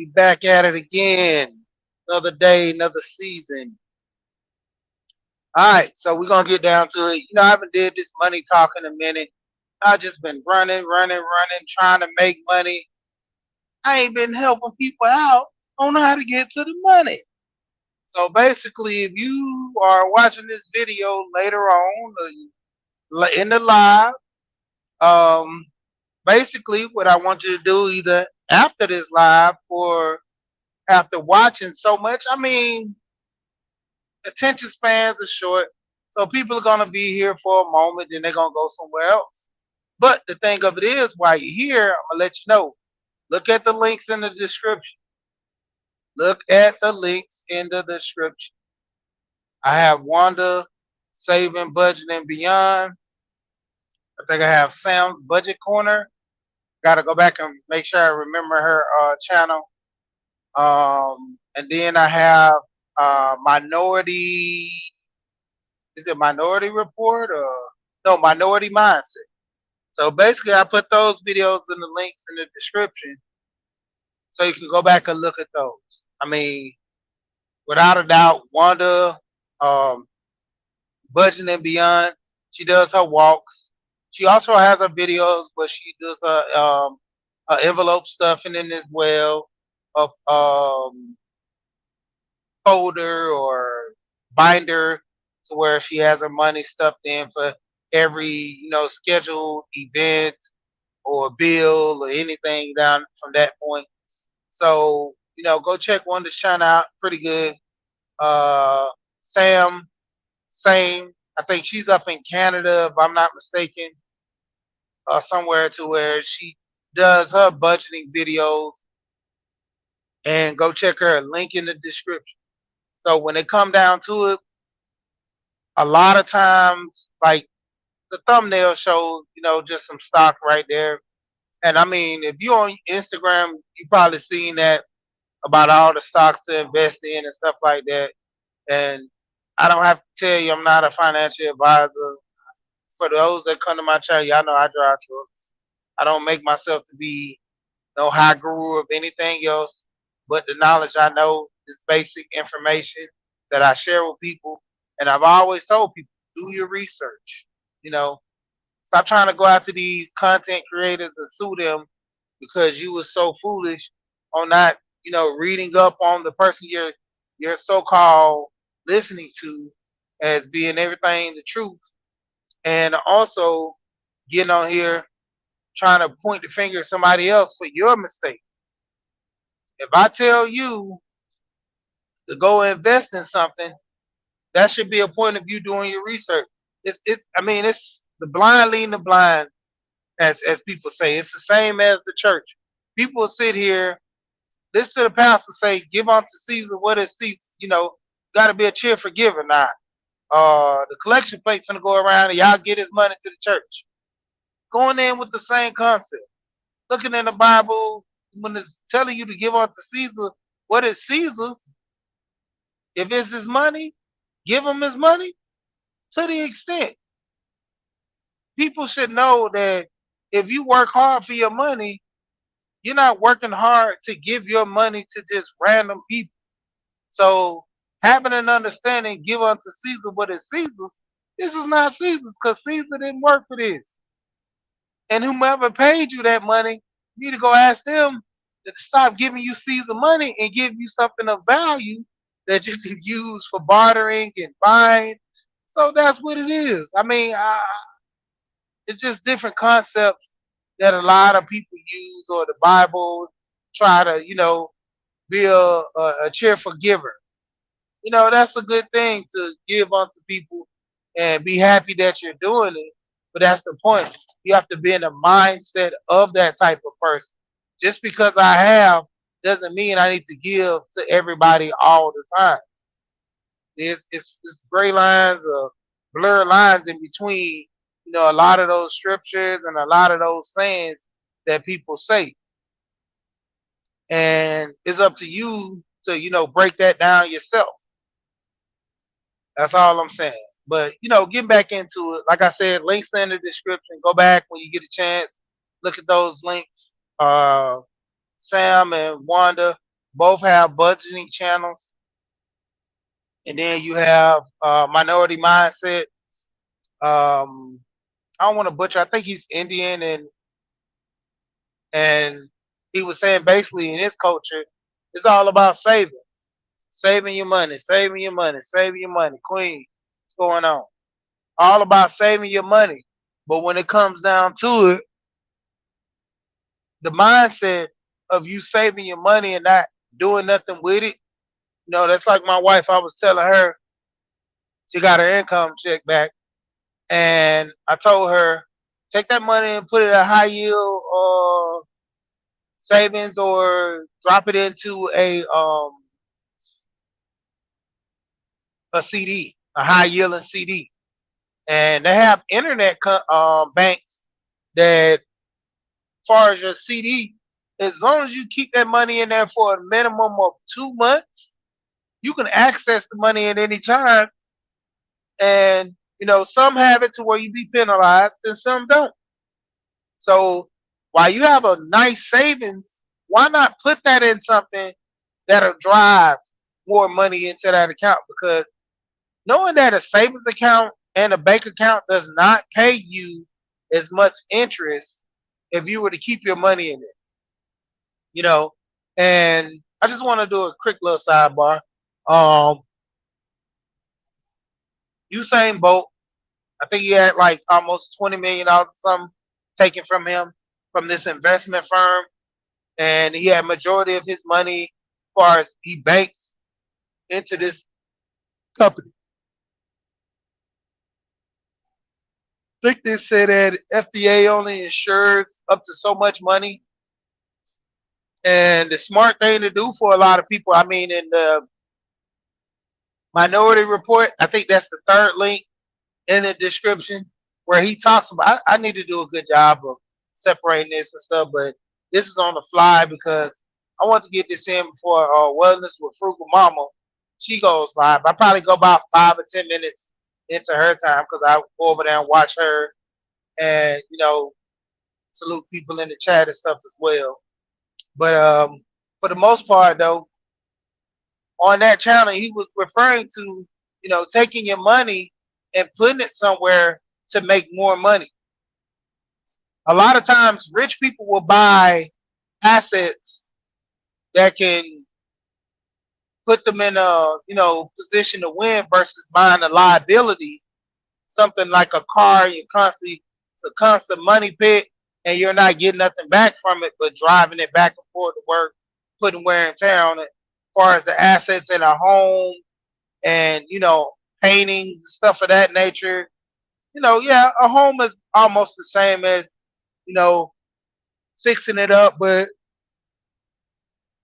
We back at it again. Another day, another season. All right, so we're gonna get down to it. I haven't did this money talk in a minute. I just been running, trying to make money. I ain't been helping people out on how to get to the money. So basically, if you are watching this video later on in the live, um, basically what I want you to do either after this live or after watching so much. I mean, attention spans are short, so people are gonna be here for a moment, then they're gonna go somewhere else. But the thing of it is, while you're here, I'm gonna let you know. Look at the links in the description. Look at the links in the description. I have Wanda Saving Budget and Beyond. I think I have Sam's Budget Corner. Got to go back and make sure I remember her channel. And then I have Minority. Is it Minority Report or no Minority Mindset? So basically, I put those videos in the links in the description, so you can go back and look at those. I mean, without a doubt, Wanda, um, Budget and Beyond, she does her walks. She also has her videos, but she does her envelope stuffing in as well, of folder or binder, to where she has her money stuffed in for every scheduled event or bill or anything down from that point. So go check one to shine out. Pretty good. Uh, Sam, same. I think she's up in Canada, if I'm not mistaken, somewhere to where she does her budgeting videos. And go check her link in the description. So when it come down to it, a lot of times, like the thumbnail shows, just some stock right there. And I mean, if you on Instagram, you probably seen that about all the stocks to invest in and stuff like that. And I don't have to tell you, I'm not a financial advisor. For those that come to my channel, y'all know I drive trucks. I don't make myself to be no high guru of anything else, but the knowledge I know is basic information that I share with people. And I've always told people, do your research. You know, Stop trying to go after these content creators and sue them because you were so foolish on not, reading up on the person you're so-called listening to as being everything the truth, and also getting on here trying to point the finger at somebody else for your mistake. If I tell you to go invest in something, that should be a point of you doing your research. It's the blind leading the blind, as people say. It's the same as the church. People sit here, listen to the pastor say, "Give unto Caesar what is Caesar." Got to be a cheerful giver now. The collection plate's gonna go around, and y'all get his money to the church. Going in with the same concept. Looking in the Bible, when it's telling you to give unto Caesar what is Caesar's, if it's his money, give him his money to the extent. People should know that if you work hard for your money, you're not working hard to give your money to just random people. So having an understanding, give unto Caesar what is Caesar's. This is not Caesar's because Caesar didn't work for this. And whomever paid you that money, you need to go ask them to stop giving you Caesar money and give you something of value that you can use for bartering and buying. So that's what it is. It's just different concepts that a lot of people use, or the Bible try to, be a cheerful giver. That's a good thing to give unto people and be happy that you're doing it. But that's the point. You have to be in the mindset of that type of person. Just because I have doesn't mean I need to give to everybody all the time. It's gray lines or blurred lines in between, a lot of those scriptures and a lot of those sayings that people say. And it's up to you to, break that down yourself. That's all I'm saying. But getting back into it, like I said, links in the description. Go back when you get a chance. Look at those links. Sam and Wanda. Both have budgeting channels, and then you have Minority Mindset. I don't want to butcher. I think he's Indian, and he was saying basically in his culture, it's all about saving your money, saving your money, saving your money. Queen, what's going on? All about saving your money. But when it comes down to it, the mindset of you saving your money and not doing nothing with it, that's like my wife. I was telling her she got her income check back, and I told her take that money and put it at high yield savings or drop it into a CD, a high yielding CD. And they have internet banks that, as far as your CD, as long as you keep that money in there for a minimum of 2 months, you can access the money at any time. And some have it to where you be penalized, and some don't. So while you have a nice savings, why not put that in something that'll drive more money into that account? Because knowing that a savings account and a bank account does not pay you as much interest if you were to keep your money in it, you know. And I just want to do a quick little sidebar. Um, Usain Bolt, I think he had like almost $20 million or something taken from him from this investment firm, and he had majority of his money as far as he banks into this company. I think they said that FDA only insures up to so much money. And the smart thing to do for a lot of people, I mean, in the Minority Report, I think that's the third link in the description where he talks about. I need to do a good job of separating this and stuff, but this is on the fly because I want to get this in before Wellness with Frugal Mama. She goes live. I probably go about 5 or 10 minutes into her time because I go over there and watch her and salute people in the chat and stuff as well. But for the most part, though, on that channel, he was referring to taking your money and putting it somewhere to make more money. A lot of times, rich people will buy assets that can put them in a position to win versus buying a liability, something like a car. It's a constant money pit, and you're not getting nothing back from it, but driving it back and forth to work, putting wear and tear on it. As far as the assets in a home and paintings and stuff of that nature, yeah, a home is almost the same as you know fixing it up, but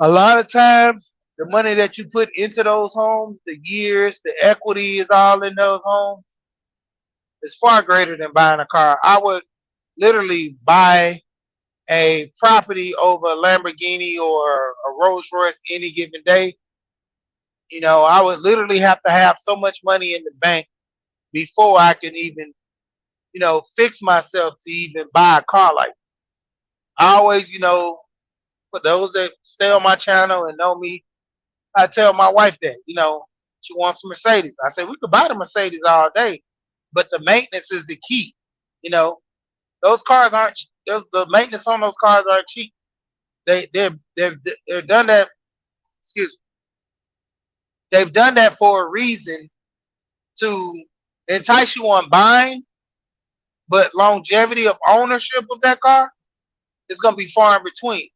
a lot of times the money that you put into those homes, the years, the equity is all in those homes, is far greater than buying a car. I would literally buy a property over a Lamborghini or a Rolls Royce any given day. I would literally have to have so much money in the bank before I can even, fix myself to even buy a car like that. I always, for those that stay on my channel and know me, I tell my wife that, she wants a Mercedes. I say we could buy the Mercedes all day, but the maintenance is the key. You know, those cars aren't those the maintenance on those cars aren't cheap. They're done that. Excuse me. They've done that for a reason to entice you on buying, but longevity of ownership of that car is going to be far in between.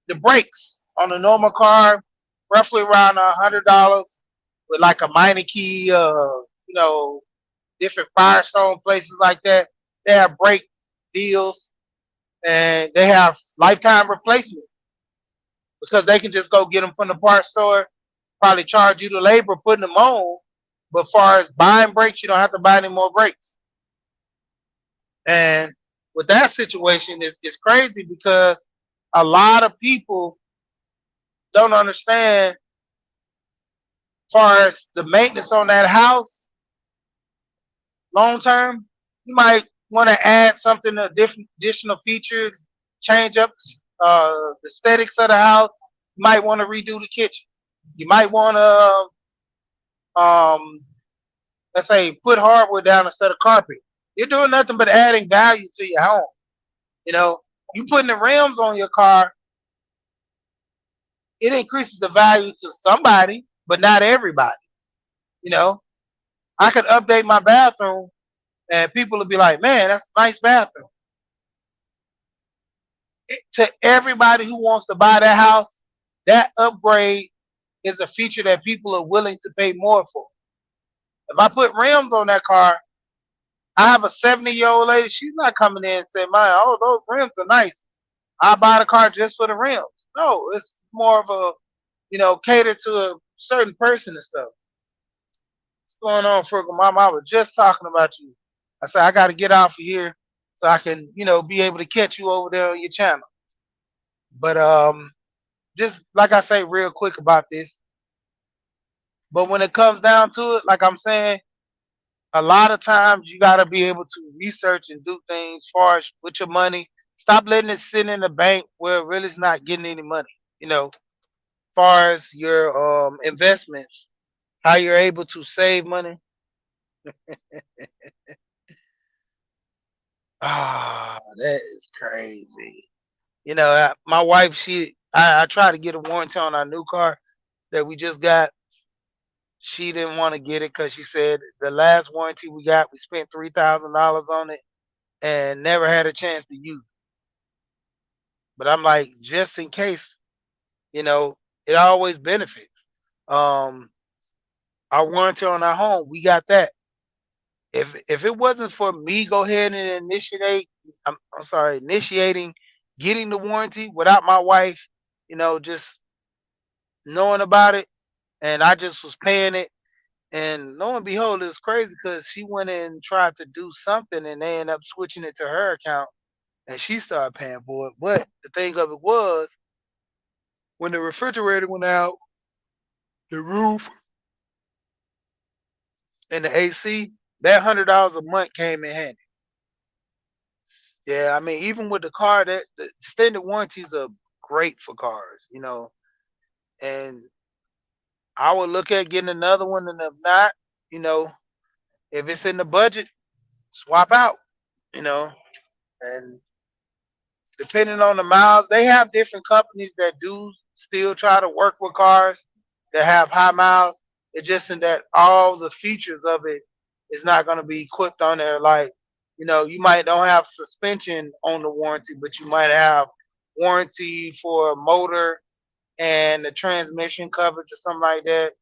The brakes on a normal car, roughly around $100, with like a minor key, different Firestone places like that. They have brake deals and they have lifetime replacements because they can just go get them from the parts store, probably charge you the labor putting them on. But as far as buying brakes, you don't have to buy any more brakes. And with that situation, it's crazy because a lot of people don't understand as far as the maintenance on that house long term. You might want to add something, different additional features, change up the aesthetics of the house. You might want to redo the kitchen. You might want to, let's say, put hardwood down instead of carpet. You're doing nothing but adding value to your home. You know, you putting the rims on your car, it increases the value to somebody, but not everybody. You know, I could update my bathroom, and people will be like, "Man, that's a nice bathroom." To everybody who wants to buy that house, that upgrade is a feature that people are willing to pay more for. If I put rims on that car, I have a 70-year-old lady. She's not coming in and saying, "Man, oh, those rims are nice. I buy the car just for the rims." No, it's more of a, cater to a certain person and stuff. What's going on, Frugal Mama? I was just talking about you. I said I got to get off of here so I can, be able to catch you over there on your channel. But just like I say, real quick about this. But when it comes down to it, like I'm saying, a lot of times you got to be able to research and do things far as with your money. Stop letting it sit in the bank where it really is not getting any money. Far as your investments, how you're able to save money. Ah, that is crazy. My wife, I tried to get a warranty on our new car that we just got. She didn't want to get it because she said the last warranty we got, we spent $3,000 on it and never had a chance to use it. But I'm like, just in case, you know, it always benefits. Um, our warranty on our home, we got that. If it wasn't for me go ahead and I'm sorry, initiating getting the warranty without my wife, just knowing about it, and I just was paying it. And lo and behold, it's crazy because she went in and tried to do something, and they ended up switching it to her account, and she started paying for it. But the thing of it was, when the refrigerator went out, the roof, and the AC, that $100 a month came in handy. Yeah, I mean, even with the car, that the extended warranties are great for cars, and I would look at getting another one, and if not, you know, if it's in the budget, swap out, you know, and depending on the miles, they have different companies that do still try to work with cars that have high miles. It's just in that all the features of it is not going to be equipped on there. Like, you might don't have suspension on the warranty, but you might have warranty for a motor and the transmission coverage or something like that.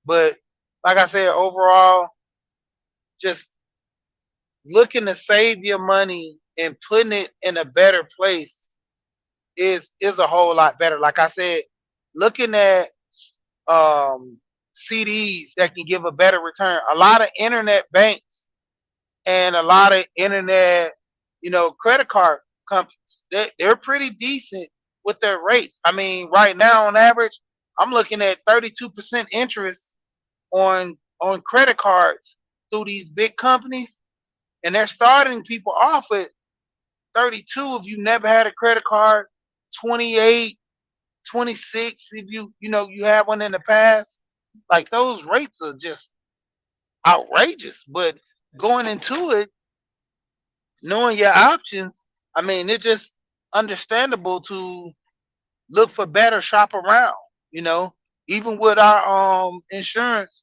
But like I said, overall, just looking to save your money and putting it in a better place is a whole lot better. Like I said, looking at um, CDs that can give a better return. A lot of internet banks and a lot of internet, credit card companies, they're pretty decent with their rates. I mean, right now on average, I'm looking at 32% interest on credit cards through these big companies, and they're starting people off at 32 if you never had a credit card, 28, 26 if you have one in the past. Like those rates are just outrageous. But going into it, knowing your options, I mean, it's just understandable to look for better, shop around. You know, even with our insurance,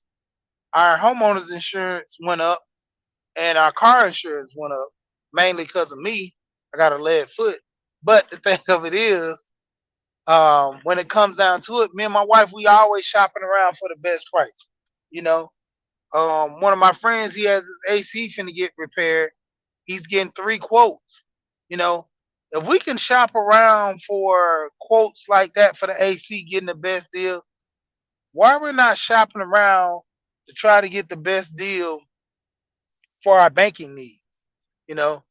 our homeowners insurance went up, and our car insurance went up mainly because of me. I got a lead foot. But the thing of it is, when it comes down to it, me and my wife, we always shopping around for the best price. You know, one of my friends, he has his AC finna get repaired. He's getting 3 quotes. You know, if we can shop around for quotes like that for the AC, getting the best deal, why we're not shopping around to try to get the best deal for our banking needs? You know,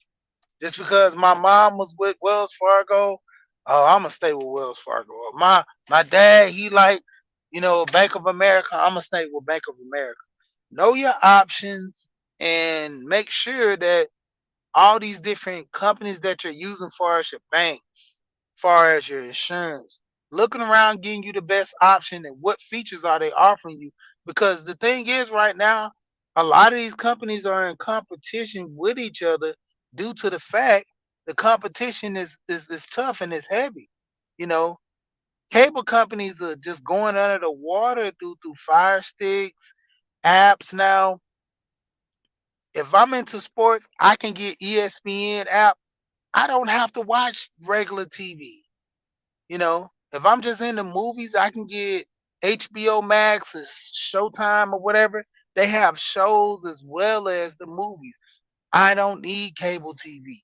just because my mom was with Wells Fargo, oh, I'm gonna stay with Wells Fargo. My dad, he likes, Bank of America. I'm gonna stay with Bank of America. Know your options and make sure that all these different companies that you're using for us your bank, far as your insurance. Looking around, getting you the best option, and what features are they offering you? Because the thing is, right now, a lot of these companies are in competition with each other due to the fact the competition is tough and it's heavy. You know, cable companies are just going under the water through Fire Sticks, apps now. If I'm into sports, I can get ESPN app. I don't have to watch regular TV. You know, if I'm just into movies, I can get HBO Max or Showtime or whatever. They have shows as well as the movies. I don't need cable TV.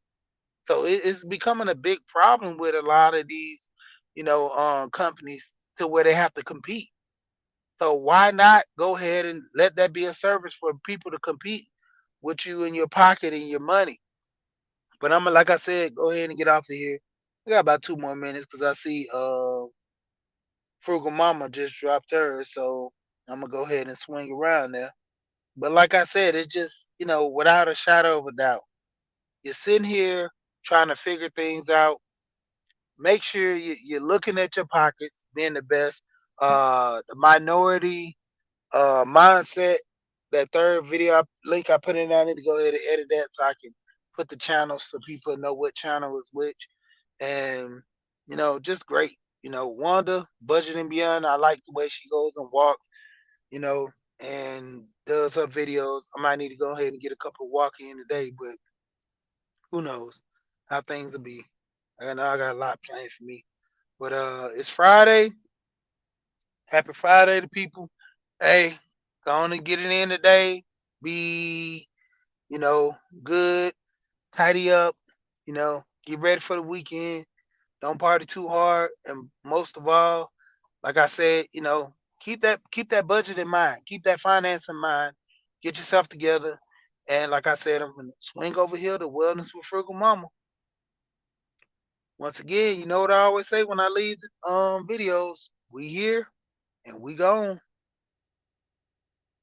So it's becoming a big problem with a lot of these, companies to where they have to compete. So why not go ahead and let that be a service for people to compete with you in your pocket and your money? But I'm like I said, go ahead and get off of here. We got about 2 more minutes because I see Frugal Mama just dropped hers, so I'm gonna go ahead and swing around there. But like I said, it's just without a shadow of a doubt, you're sitting here trying to figure things out. Make sure you're looking at your pockets, being the best. The minority mindset. That third video link I put in there, I need to go ahead and edit that so I can put the channels so people know what channel is which. And just great. Wanda, Budget and Beyond. I like the way she goes and walks. You know, and does her videos. I might need to go ahead and get a couple walk in today, but who knows how things will be. I know I got a lot planned for me. But it's Friday. Happy Friday to people. Hey, go on and get it in today. Be, good, tidy up, get ready for the weekend. Don't party too hard. And most of all, like I said, keep that budget in mind. Keep that finance in mind. Get yourself together. And like I said, I'm gonna swing over here to Wellness with Frugal Mama. Once again, you know what I always say when I leave videos. We here and we gone.